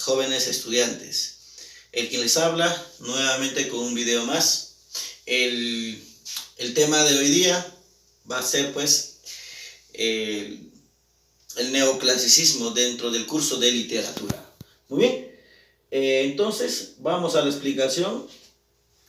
jóvenes estudiantes. El que les habla nuevamente con un video más. El tema de hoy día va a ser pues el neoclasicismo dentro del curso de literatura. Muy bien, entonces vamos a la explicación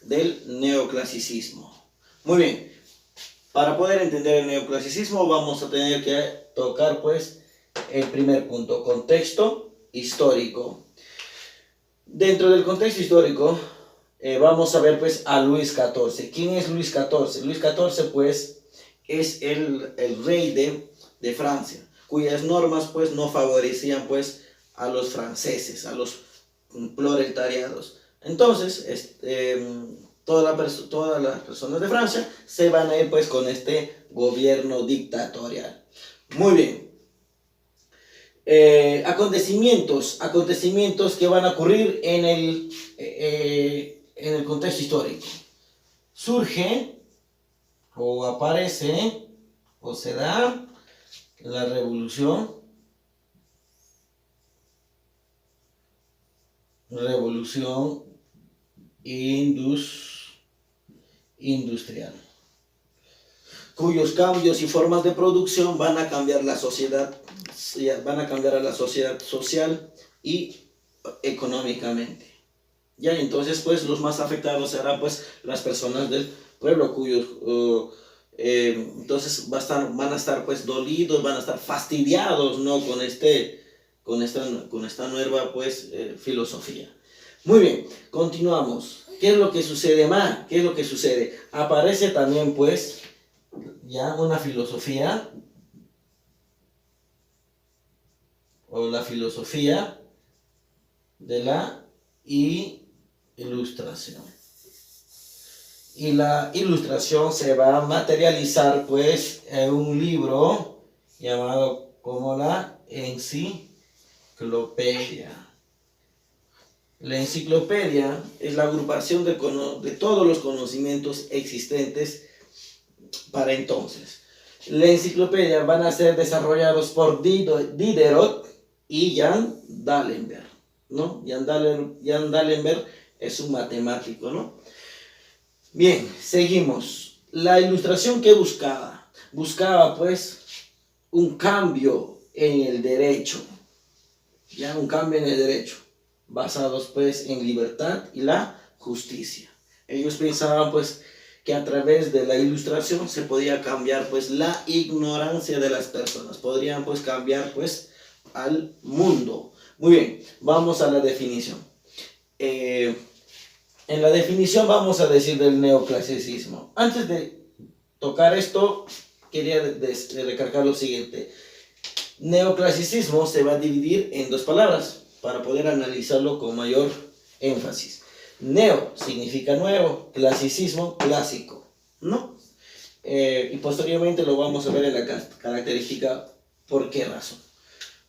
del neoclasicismo. Muy bien, para poder entender el neoclasicismo vamos a tener que tocar pues el primer punto, contexto histórico. Dentro del contexto histórico vamos a ver pues a Luis XIV. ¿Quién es Luis XIV? Luis XIV pues es el rey de Francia, cuyas normas pues no favorecían pues a los franceses, a los proletariados. Entonces todas las personas de Francia se van a ir pues con este gobierno dictatorial. Muy bien. Acontecimientos que van a ocurrir en el contexto histórico. Surge o aparece o se da la revolución industrial, cuyos cambios y formas de producción van a cambiar la sociedad, van a cambiar a la sociedad social y económicamente. Ya, entonces pues los más afectados serán pues las personas del pueblo, cuyos entonces van a estar pues dolidos, van a estar fastidiados, ¿no? con esta nueva pues filosofía. Muy bien, continuamos. ¿Qué es lo que sucede más? ¿Qué es lo que sucede? Aparece también pues ya una filosofía, o la filosofía de la ilustración. Y la ilustración se va a materializar pues en un libro llamado como la enciclopedia. La enciclopedia es la agrupación de todos los conocimientos existentes para entonces. La enciclopedia van a ser desarrollados por Diderot y Jan D'Alembert, ¿no? Jan D'Alembert es un matemático, ¿no? Bien, seguimos. La ilustración que buscaba pues un cambio en el derecho, ya un cambio en el derecho, basados pues en libertad y la justicia. Ellos pensaban pues que a través de la ilustración se podía cambiar pues la ignorancia de las personas, podrían pues cambiar pues al mundo. Muy bien, vamos a la definición. En la definición vamos a decir del neoclasicismo. Antes de tocar esto, quería recalcar lo siguiente. Neoclasicismo se va a dividir en dos palabras para poder analizarlo con mayor énfasis. Neo significa nuevo, clasicismo, clásico, ¿no? Y posteriormente lo vamos a ver en la característica por qué razón.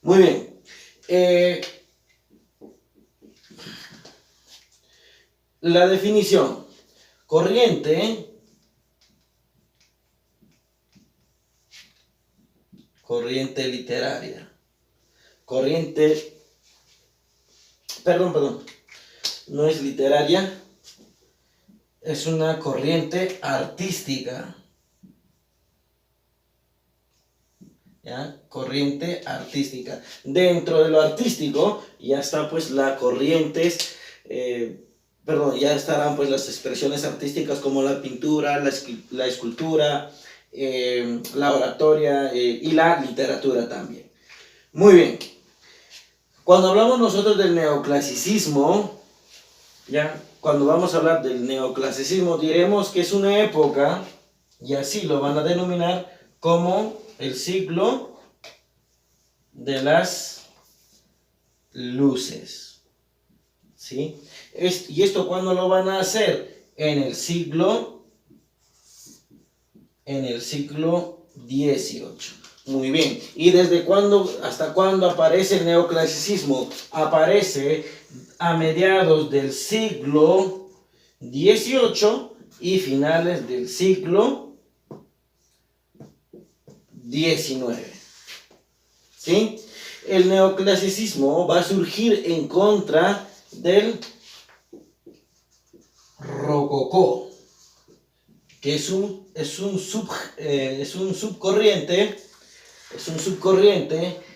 Muy bien. La definición: corriente literaria, no es literaria, es una corriente artística, ¿ya? Corriente artística. Dentro de lo artístico ya está pues la corrientes, ya estarán pues las expresiones artísticas como la pintura, la escultura, la oratoria y la literatura también. Muy bien. Cuando hablamos nosotros del neoclasicismo, ya, cuando vamos a hablar del neoclasicismo, diremos que es una época, y así lo van a denominar, como el siglo de las luces. ¿Sí? ¿Y esto cuándo lo van a hacer? En el siglo XVIII. Muy bien. ¿Y desde cuándo, hasta cuándo aparece el neoclasicismo? Aparece a mediados del siglo XVIII y finales del siglo XIX. ¿Sí? el neoclasicismo va a surgir en contra del rococó, que es un subcorriente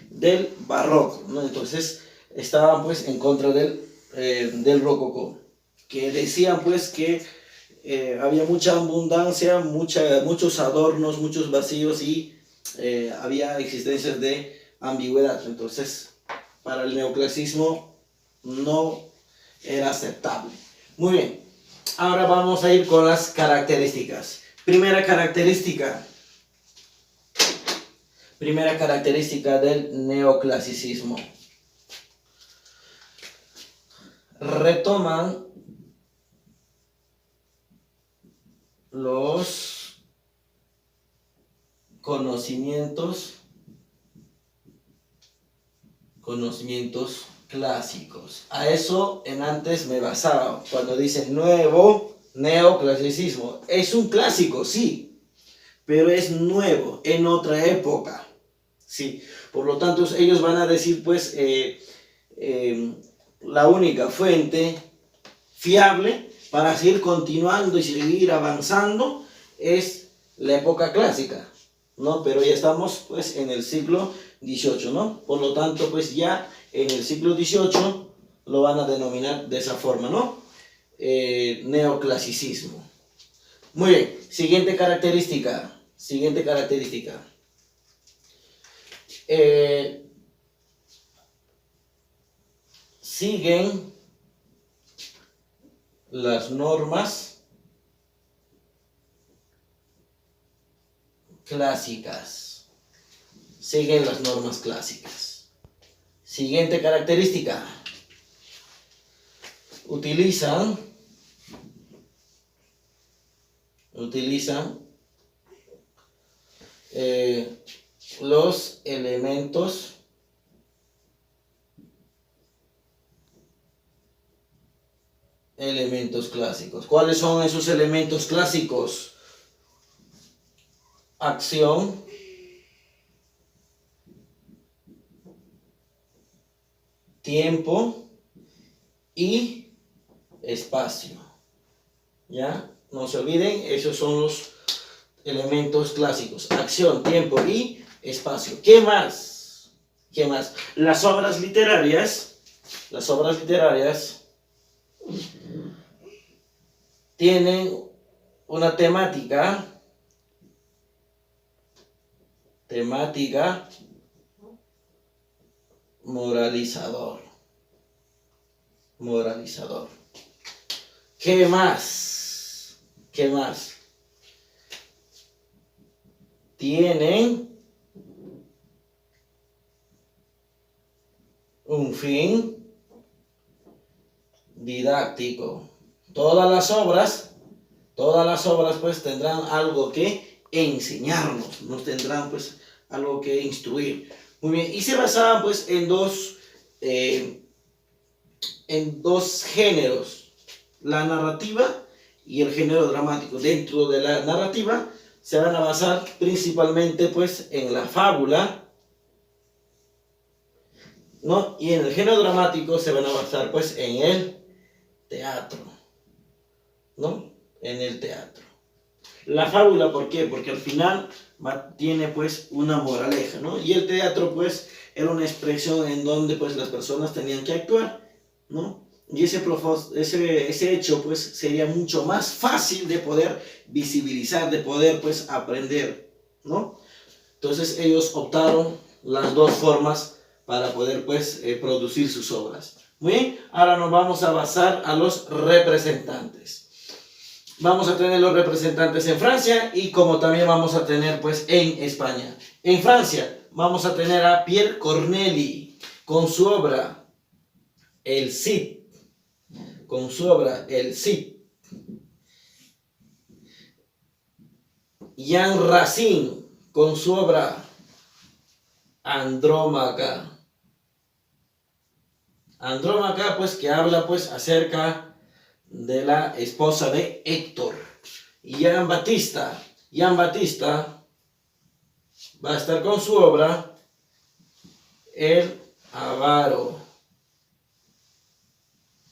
del barroco, ¿no? Entonces estaban pues en contra del rococó, que decían pues que había mucha abundancia, muchos adornos, muchos vacíos y había existencias de ambigüedad. Entonces para el neoclasismo no era aceptable. Muy bien, ahora vamos a ir con las características. Primera característica del neoclasicismo. Retoman los conocimientos clásicos. A eso en antes me basaba. Cuando dicen nuevo neoclasicismo, es un clásico, sí, pero es nuevo, en otra época. Sí, por lo tanto ellos van a decir pues la única fuente fiable para seguir continuando y seguir avanzando es la época clásica, ¿no? Pero ya estamos pues en el siglo XVIII, ¿no? Por lo tanto pues ya en el siglo XVIII lo van a denominar de esa forma, ¿no? Neoclasicismo. Muy bien, siguiente característica. Siguen las normas clásicas. Siguiente característica. Utilizan los elementos clásicos. ¿Cuáles son esos elementos clásicos? Acción, tiempo y espacio. ¿Ya? No se olviden, esos son los elementos clásicos. Acción, tiempo y espacio. ¿Qué más? Las obras literarias tienen una temática moralizador. ¿Qué más? Tienen un fin didáctico. Todas las obras pues tendrán algo que enseñarnos, nos tendrán pues algo que instruir. Muy bien, y se basaban pues en dos géneros, la narrativa y el género dramático. Dentro de la narrativa se van a basar principalmente pues en la fábula, ¿no? Y en el género dramático se van a basar pues en el teatro, ¿no? En el teatro. La fábula, ¿por qué? Porque al final tiene pues una moraleja, ¿no? Y el teatro pues era una expresión en donde pues las personas tenían que actuar, ¿no? Y ese hecho pues sería mucho más fácil de poder visibilizar, de poder pues aprender, ¿no? Entonces ellos optaron las dos formas para poder pues producir sus obras. Muy bien, ahora nos vamos a basar a los representantes. Vamos a tener los representantes en Francia y como también vamos a tener pues en España. En Francia vamos a tener a Pierre Corneille con su obra El Cid. Jean Racine con su obra Andrómaca. Andrómaca pues que habla pues acerca de la esposa de Héctor. Jean Baptista va a estar con su obra el avaro.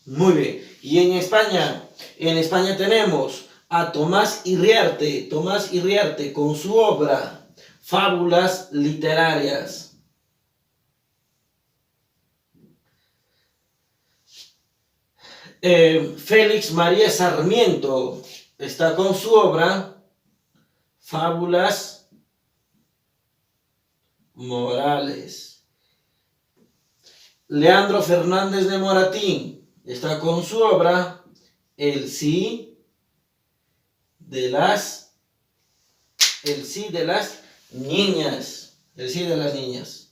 Muy bien. Y en España tenemos a Tomás Iriarte con su obra Fábulas literarias. Félix María Sarmiento está con su obra Fábulas morales. Leandro Fernández de Moratín está con su obra El sí de las niñas. El sí de las niñas,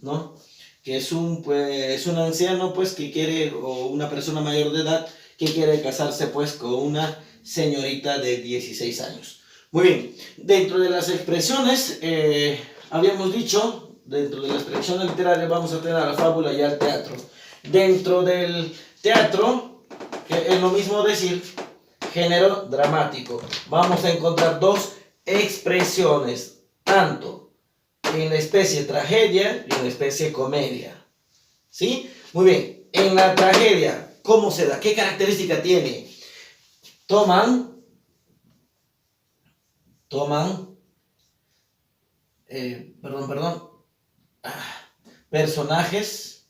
¿no? Que es un anciano pues que quiere, o una persona mayor de edad que quiere casarse pues con una señorita de 16 años. Muy bien, dentro de las expresiones, habíamos dicho, dentro de las expresiones literarias vamos a tener a la fábula y al teatro. Dentro del teatro, que es lo mismo decir, género dramático, vamos a encontrar dos expresiones, tanto en la especie tragedia y en la especie comedia. ¿Sí? Muy bien, en la tragedia, ¿cómo se da? ¿Qué característica tiene? Toman personajes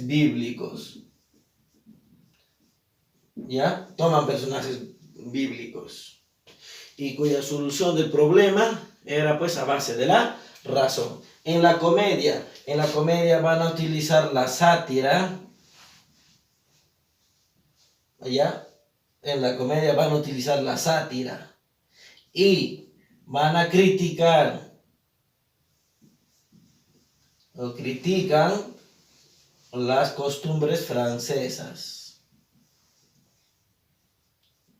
bíblicos, ¿ya? Toman personajes bíblicos y cuya solución del problema era pues a base de la razón. En la comedia van a utilizar la sátira, ¿ya? En la comedia van a utilizar la sátira y van a critican las costumbres francesas,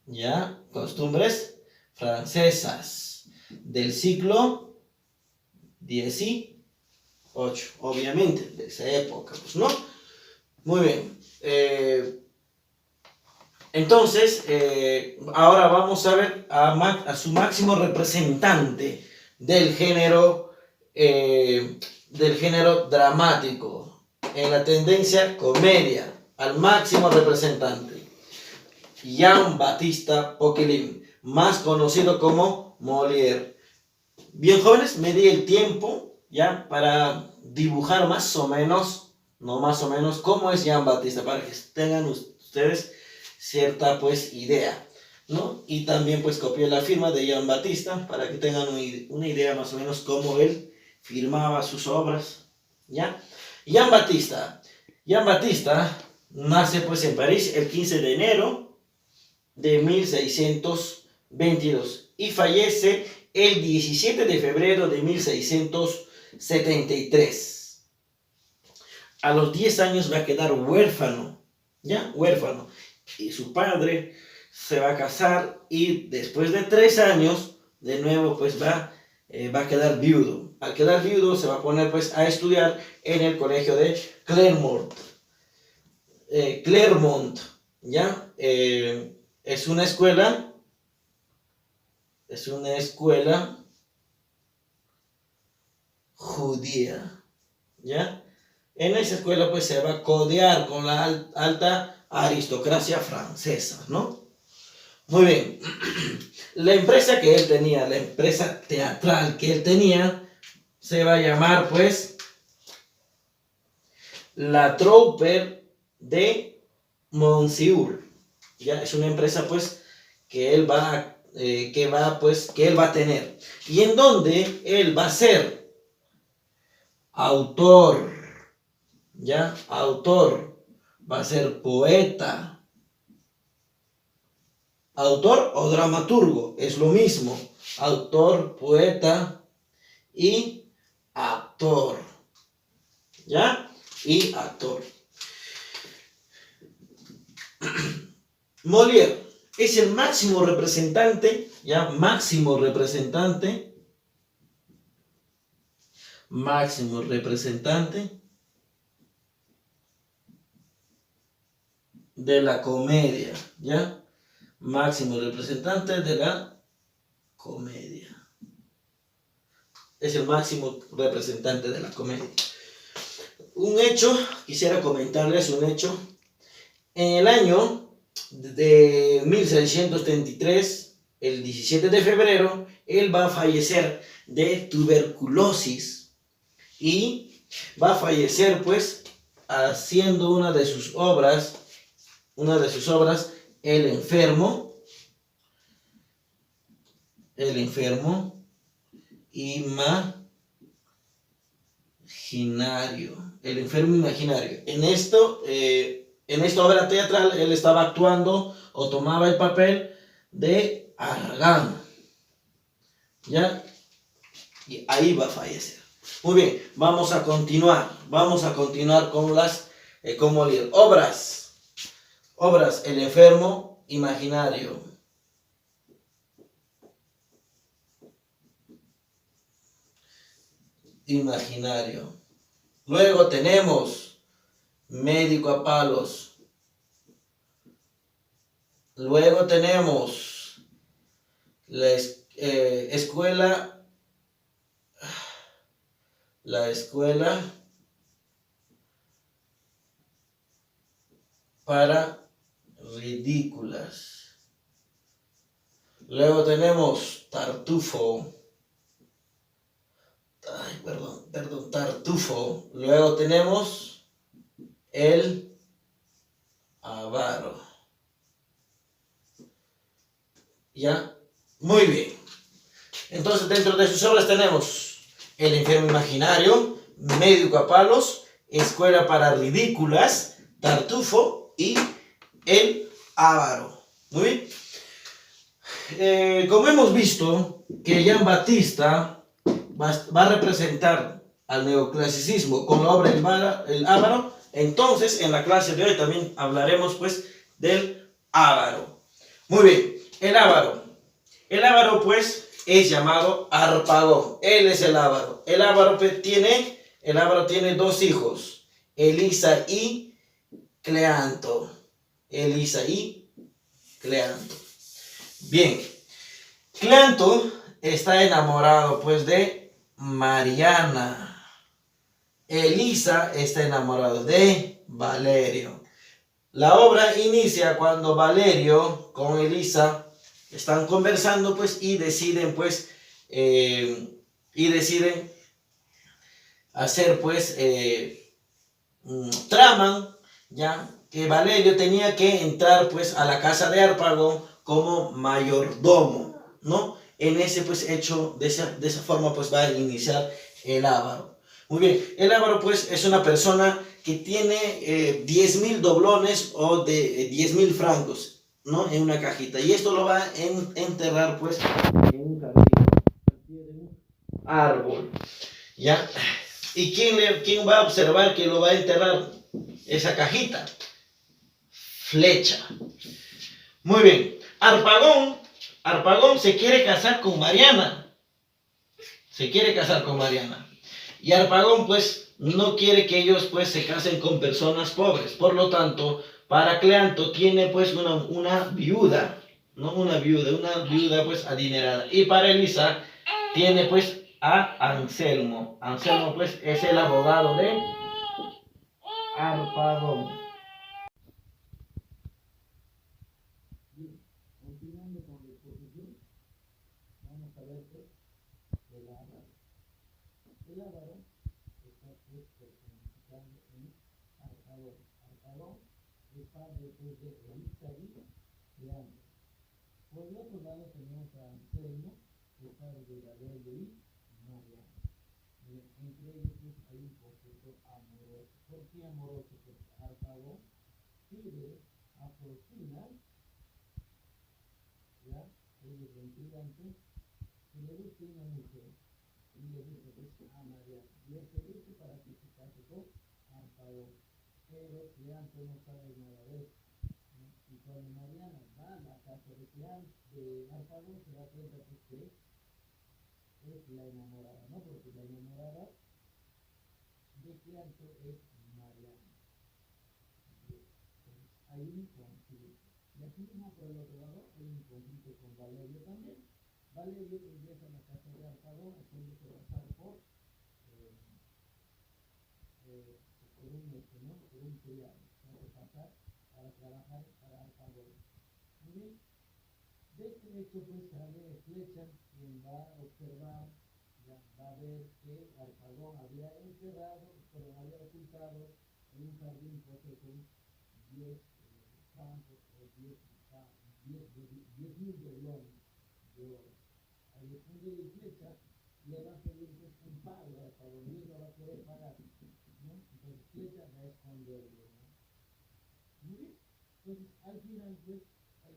¿ya? Costumbres francesas del siglo XVIII, obviamente, de esa época, pues, ¿no? Muy bien. Entonces, ahora vamos a ver a su máximo representante del género dramático, en la tendencia comedia, al máximo representante, Jean-Baptiste Poquelin, más conocido como Molière. Bien, jóvenes, me di el tiempo ya para dibujar más o menos, no más o menos, cómo es Jean-Baptiste, para que tengan ustedes cierta pues idea, ¿no? Y también pues copié la firma de Jean-Baptiste para que tengan una idea más o menos cómo él firmaba sus obras, ¿ya? Jean-Baptiste nace pues en París el 15 de enero de 1622 y fallece el 17 de febrero de 1673. A los 10 años va a quedar huérfano, ¿ya? Huérfano. Y su padre se va a casar y después de 3 años, de nuevo pues va a quedar viudo. Al quedar viudo se va a poner pues a estudiar en el colegio de Clermont. ¿Ya? Es una escuela judía, ¿ya? En esa escuela pues se va a codear con la alta aristocracia francesa, ¿no? Muy bien. La empresa que él tenía, la empresa teatral que él tenía, se va a llamar pues La Troupe de Monsieur. Ya es una empresa pues que él va a tener, y en donde él va a ser autor, va a ser poeta, autor o dramaturgo, es lo mismo, autor, poeta y actor, ¿ya? Y actor. Molière es el máximo representante, máximo representante de la comedia, ¿ya? Máximo representante de la comedia. es el máximo representante de la comedia. Un hecho, quisiera comentarles un hecho. En el año de 1633, el 17 de febrero, él va a fallecer de tuberculosis y va a fallecer pues haciendo una de sus obras, El enfermo imaginario. El enfermo imaginario. En esta obra teatral él estaba actuando o tomaba el papel de Aragán. ¿Ya? Y ahí va a fallecer. Muy bien, vamos a continuar con las obras. El enfermo imaginario. Luego tenemos Médico a palos. Luego tenemos la escuela para ridículas. Luego tenemos Tartufo. Tartufo. Luego tenemos el avaro. ¿Ya? Muy bien. Entonces, dentro de sus obras tenemos El enfermo imaginario, Médico a palos, Escuela para ridículas, Tartufo y el avaro. Muy bien. Como hemos visto que Jean Batista va a representar al neoclasicismo con la obra El avaro, entonces en la clase de hoy también hablaremos pues del avaro. Muy bien, el avaro. El avaro pues es llamado Harpagón. Él es el avaro. El avaro tiene dos hijos, Elisa y Cleanto. Bien, Cleanto está enamorado pues de Mariana. Elisa está enamorado de Valerio. La obra inicia cuando Valerio con Elisa están conversando pues y deciden hacer pues traman ya que Valerio tenía que entrar pues a la casa de Harpagon como mayordomo, ¿no? En ese pues hecho, de esa forma pues va a iniciar el avaro. Muy bien, el avaro pues es una persona que tiene 10.000 doblones o de 10.000 francos, ¿no? En una cajita. Y esto lo va a enterrar pues en un jardín, en un árbol, ¿ya? ¿Y quién va a observar que lo va a enterrar? Esa cajita. Flecha. Muy bien. Harpagón se quiere casar con Mariana. Y Harpagón pues no quiere que ellos pues se casen con personas pobres. Por lo tanto, para Cleanto tiene pues una viuda, ¿no? Una viuda pues adinerada. Y para Elisa tiene pues a Anselmo. Anselmo pues es el abogado de Harpagón. Continuando con la exposición, vamos a ver pues el avaro. El avaro está pues personificando en Harpagón. Harpagón es padre pues de Elisa y Cleanto. Por el otro lado tenemos a Anselmo, que es padre de Valerio y Mariana. Entre ellos pues hay un conflicto amoroso. ¿Por qué amoroso? Porque Harpagón pide a Fortuna, ¿ya? Ellos lo intrigantes, que le busque una mujer y le dice pues a Mariana, le seduce para que se case con Harpagón, pero Cleanto no sabe nada de eso, ¿no? Y cuando Mariana va a la casa de Harpagón se da cuenta pues que es la enamorada, ¿no? Porque la enamorada de Cleanto es Mariana. Entonces, hay un conflicto. Y así mismo por el otro lado hay un conflicto con Valerio también, Valerio ingresa a la casa de Harpagon haciéndose pasar por un ¿no? Por un criado, se hace pasar para trabajar para Harpagon. Muy bien. De este hecho, pues sale Flecha, quien va a observar, ya va a ver que Harpagon había enterrado, pero había ocultado en un jardín José con 10 campos o 10.000 doblones de oro. Al punto de Flecha le va a pedir pues, un pago a Harpagon y él no va a querer pagar, ¿no? Entonces Flecha va a esconderlo, ¿no? Muy bien. Entonces, al final, pues, hay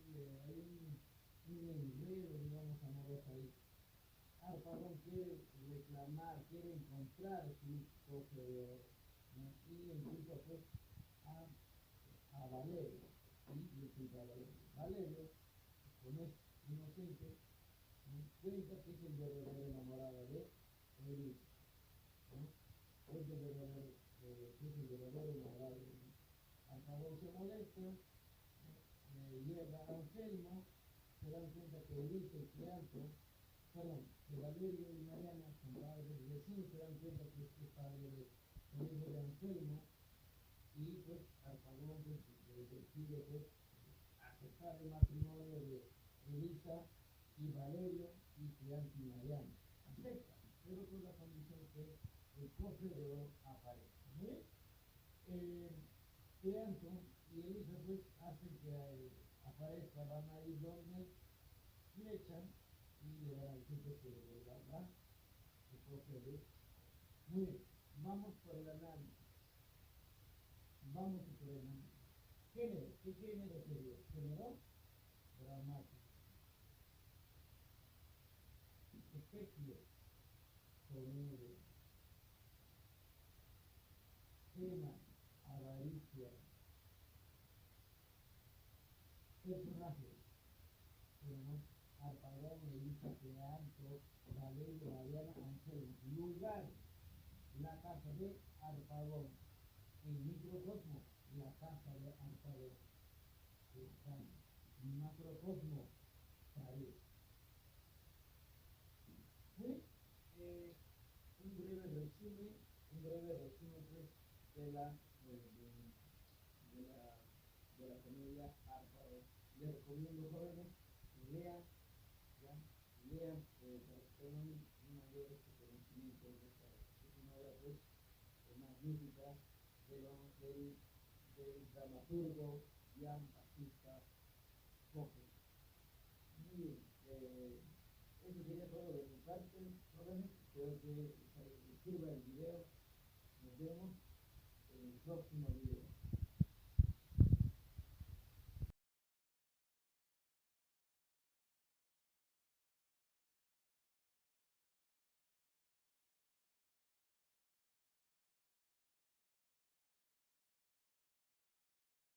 un enredo, digamos, amoroso ahí. Harpagon quiere reclamar, quiere encontrar su cofre de oro, ¿no? Y inculpa, pues, a Valerio, y inculpa a Valerio. Valerio, como es inocente, ¿no? Cuenta que es el verdadero enamorado de Elisa, ¿no? Es el verdadero, es el verdadero enamorado de Elisa. Harpagon se molesta, lleva a Anselmo, se dan cuenta que Elisa y Cleanto, perdón, que Valerio y Mariana son padres vecinos, se dan cuenta que este es padre del hijo de Anselmo, y pues Harpagon pues, decide pues, aceptar el matrimonio de Elisa y Valerio y Cleanto y Mariana. Acepta, pero con la condición que el cofre de oro aparezca. ¿Bien? Cleanto y Elisa pues hacen que aparezca, van a ir donde Flecha y le van a decir que se devolverá el cofre de oro. Muy bien, vamos por el análisis. Vamos por el análisis. Género, ¿qué género sería? Género dramático. Especie, comedia. Tema, avaricia. Personajes, tenemos Harpagon, Elisa, Cleanto, Valerio, Mariana, Anselmo. Lugar, la casa de Harpagon. El microcosmo, la casa de Harpagon. Macrocosmo, París. Muy un breve resumen pues, de la comedia Harpagon. Les recomiendo, jóvenes, que lean, ¿ya? Lean para que tengan un mayor conocimiento de esta obra. Es una obra pues, magnífica del dramaturgo Jan Batista Coque. Muy bien, eso sería todo de mi parte, jóvenes. Espero que les sirva el video. Nos vemos en el próximo video.